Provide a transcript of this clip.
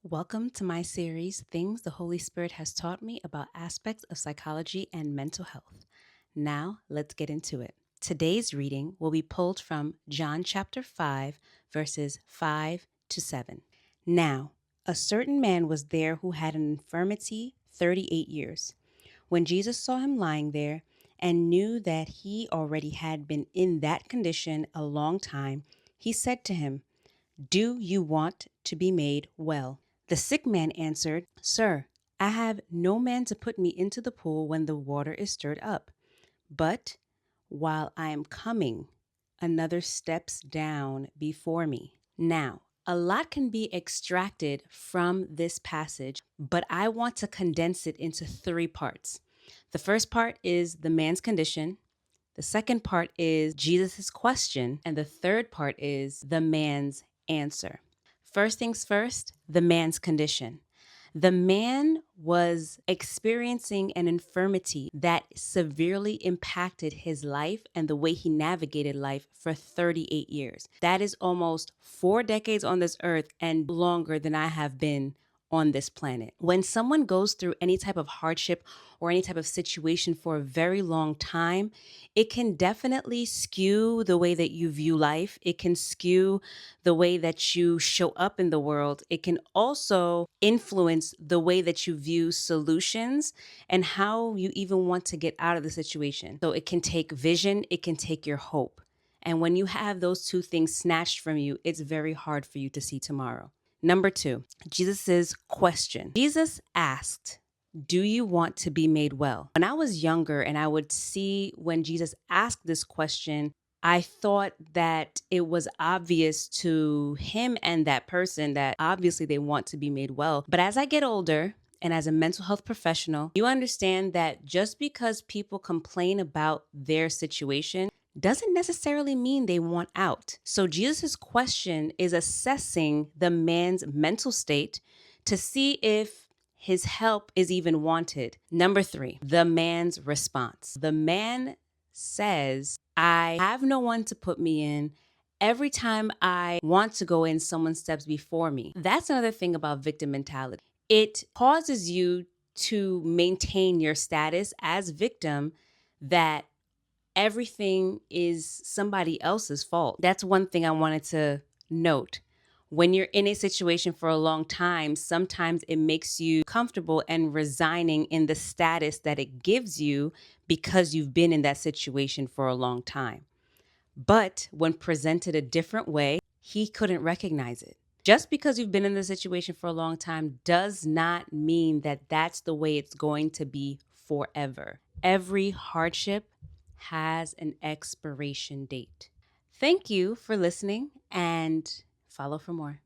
Welcome to my series, Things the Holy Spirit Has Taught Me About Aspects of Psychology and Mental Health. Now, let's get into it. Today's reading will be pulled from John chapter 5, verses 5 to 7. Now, a certain man was there who had an infirmity 38 years. When Jesus saw him lying there and knew that he already had been in that condition a long time, he said to him, "Do you want to be made well?" The sick man answered, "Sir, I have no man to put me into the pool when the water is stirred up. But while I am coming, another steps down before me." Now, a lot can be extracted from this passage, but I want to condense it into three parts. The first part is the man's condition. The second part is Jesus' question. And the third part is the man's answer. First things first, the man's condition. The man was experiencing an infirmity that severely impacted his life and the way he navigated life for 38 years. That is almost 4 decades on this earth and longer than I have been on this planet. When someone goes through any type of hardship or any type of situation for a very long time, it can definitely skew the way that you view life. It can skew the way that you show up in the world. It can also influence the way that you view solutions and how you even want to get out of the situation. So it can take vision, it can take your hope. And when you have those two things snatched from you, it's very hard for you to see tomorrow. Number 2, Jesus's question. Jesus asked, "Do you want to be made well?" When I was younger and I would see when Jesus asked this question, I thought that it was obvious to him and that person that obviously they want to be made well. But as I get older, and as a mental health professional, you understand that just because people complain about their situation doesn't necessarily mean they want out. So Jesus' question is assessing the man's mental state to see if his help is even wanted. Number 3, the man's response. The man says, "I have no one to put me in. Every time I want to go in, someone steps before me." That's another thing about victim mentality. It causes you to maintain your status as victim that everything is somebody else's fault. That's one thing I wanted to note. When you're in a situation for a long time, sometimes it makes you comfortable and resigning in the status that it gives you because you've been in that situation for a long time. But when presented a different way, he couldn't recognize it. Just because you've been in the situation for a long time does not mean that that's the way it's going to be forever. Every hardship has an expiration date. Thank you for listening and follow for more.